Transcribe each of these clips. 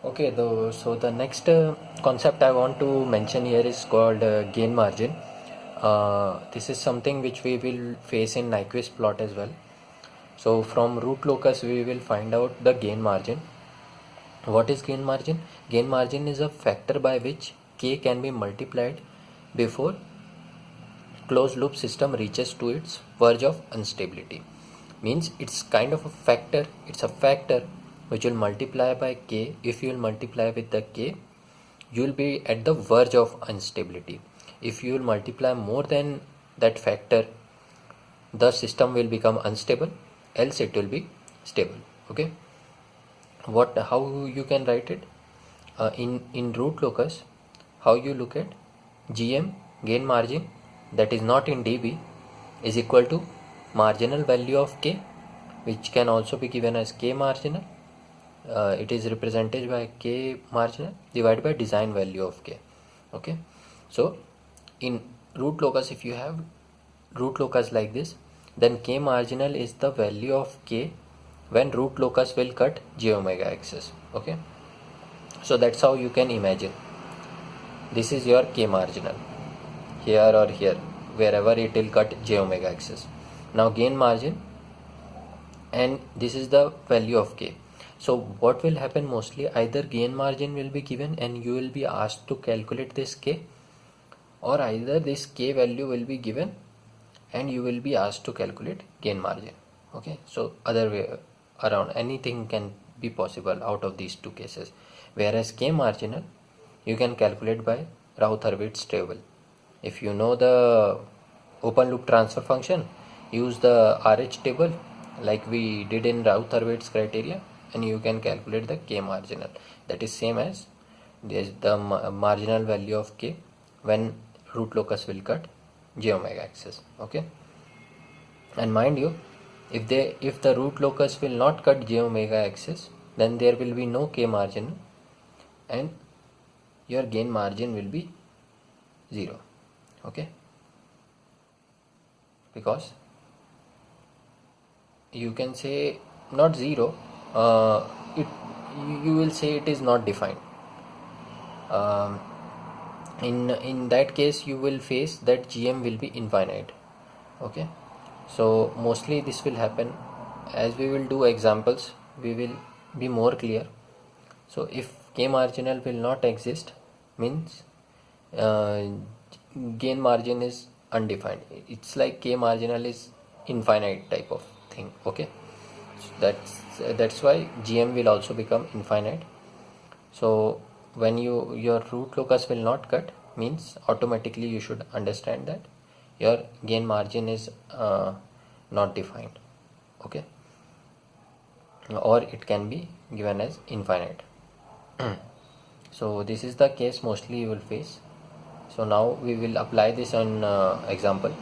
Okay, so the next concept I want to mention here is called gain margin. This is something which we will face in Nyquist plot as well. So from root locus we will find out the gain margin. What is gain margin? Gain margin is a factor by which k can be multiplied before closed loop system reaches to its verge of instability. Means it's kind of a factor, it's a factor which will multiply by k. If you will multiply with the k, you will be at the verge of instability. If you will multiply more than that factor, the system will become unstable, else it will be stable. Okay, how you can write it? In root locus, how you look at gm, gain margin, that is not in dB, is equal to marginal value of k, which can also be given as k marginal. It is represented by k marginal divided by design value of k. Okay, so in root locus, if you have root locus like this, then k marginal is the value of k when root locus will cut j omega axis. Okay, so that's how you can imagine. This is your k marginal, here or here, wherever it will cut j omega axis. Now gain margin, and this is the value of k. So what will happen mostly, either gain margin will be given and you will be asked to calculate this k, or either this k value will be given and you will be asked to calculate gain margin. Okay, so other way around, anything can be possible out of these two cases. Whereas k marginal you can calculate by Routh-Hurwitz table. If you know the open loop transfer function, use the RH table like we did in Routh-Hurwitz criteria, and you can calculate the k marginal. That is same as the marginal value of k when root locus will cut j omega axis. Okay, and mind you, if the root locus will not cut j omega axis, then there will be no k marginal and your gain margin will be 0. Okay, because you can say not 0, it you will say it is not defined. In that case you will face that gm will be infinite. Okay, so mostly this will happen. As we will do examples, we will be more clear. So if k marginal will not exist, means gain margin is undefined. It's like k marginal is infinite type of thing. Okay, so that's why gm will also become infinite. So when your root locus will not cut, means automatically you should understand that your gain margin is not defined. Okay, or it can be given as infinite. So this is the case mostly you will face. So now we will apply this on example.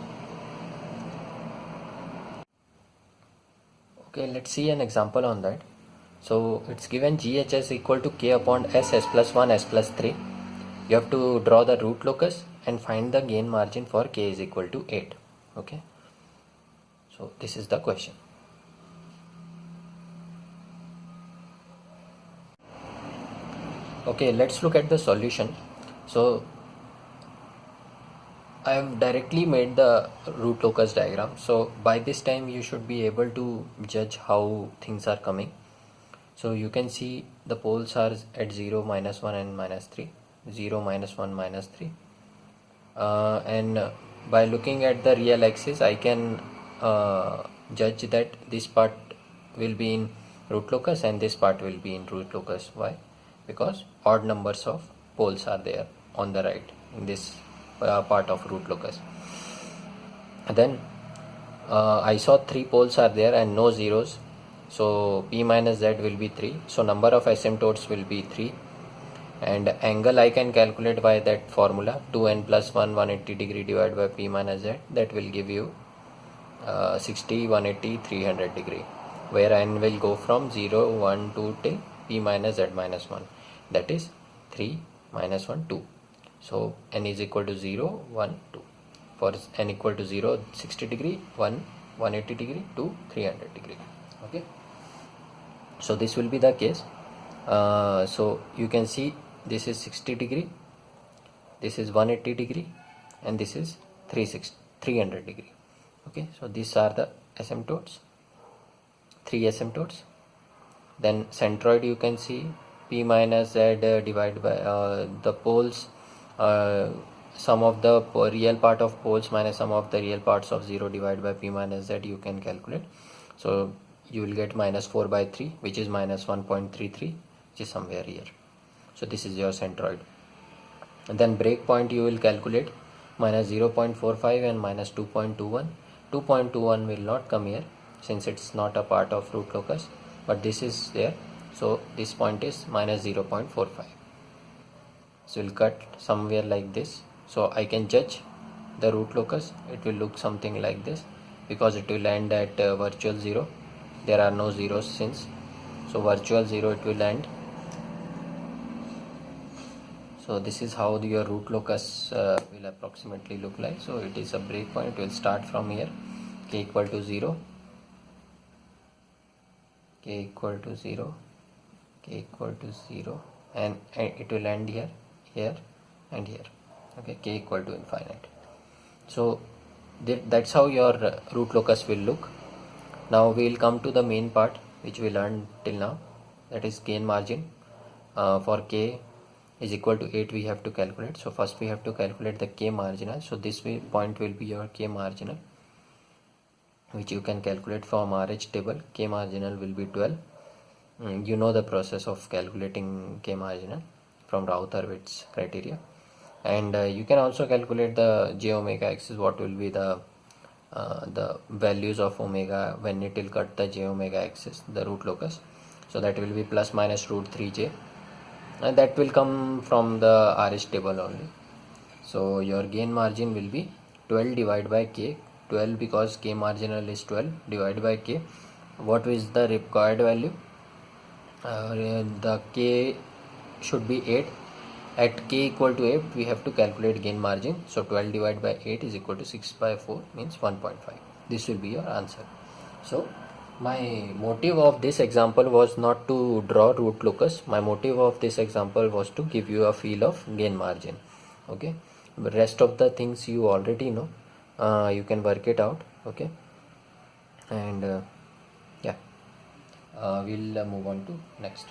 Okay, let's see an example on that. So it's given GHS equal to k upon s plus 1 s plus 3. You have to draw the root locus and find the gain margin for k is equal to 8. Okay, so this is the question. Okay, let's look at the solution. So I have directly made the root locus diagram. So by this time you should be able to judge how things are coming. So you can see the poles are at 0, -1 and -3, 0, -1, -3. And by looking at the real axis, I can judge that this part will be in root locus and this part will be in root locus. Why? Because odd numbers of poles are there on the right in this part of root locus. And then I saw 3 poles are there and no zeros. So p minus z will be 3. So number of asymptotes will be 3. And angle I can calculate by that formula, 2n plus 1 180 degree divided by p minus z. That will give you 60, 180, 300 degree, where n will go from 0, 1, 2 till p minus z minus 1. That is 3 minus 1, 2. So n is equal to 0, 1, 2. For n equal to 0, 60 degree, 1, 180 degree, 2, 300 degree. Okay, so this will be the case. So you can see this is 60 degree, this is 180 degree, and this is 300 degree. Okay, so these are the asymptotes, 3 asymptotes. Then centroid, you can see p minus z divided by the poles, sum of the real part of poles minus sum of the real parts of 0 divided by p minus z, you can calculate. So you will get minus 4 by 3, which is minus 1.33, which is somewhere here. So this is your centroid. And then break point you will calculate minus 0.45 and minus 2.21. 2.21 will not come here since it's not a part of root locus, but this is there, so this point is minus 0.45. So we'll cut somewhere like this, so I can judge the root locus. It will look something like this because it will end at virtual 0. There are no zeros since, so virtual 0 it will end. So this is how your root locus will approximately look like. So it is a breakpoint. It will start from here, k equal to 0, k equal to 0, k equal to 0, and it will end here, here, and here. Okay, k equal to infinite. So that's how your root locus will look. Now we will come to the main part which we learned till now, that is gain margin. For k is equal to 8 we have to calculate. So first we have to calculate the k marginal. So this point will be your k marginal, which you can calculate from RH table. K marginal will be 12. You know the process of calculating k marginal from Raut-Hurwitz criteria, and you can also calculate the j omega axis, what will be the values of omega when it will cut the j omega axis, the root locus. So that will be plus minus root 3j, and that will come from the RH table only. So your gain margin will be 12 divided by k, 12 because k marginal is 12, divided by k. What is the required value? The k should be 8. At k equal to 8 we have to calculate gain margin. So 12 divided by 8 is equal to 6 by 4, means 1.5. This will be your answer. So my motive of this example was not to draw root locus. My motive of this example was to give you a feel of gain margin. Okay, the rest of the things you already know. You can work it out. Okay, and yeah, we'll move on to next.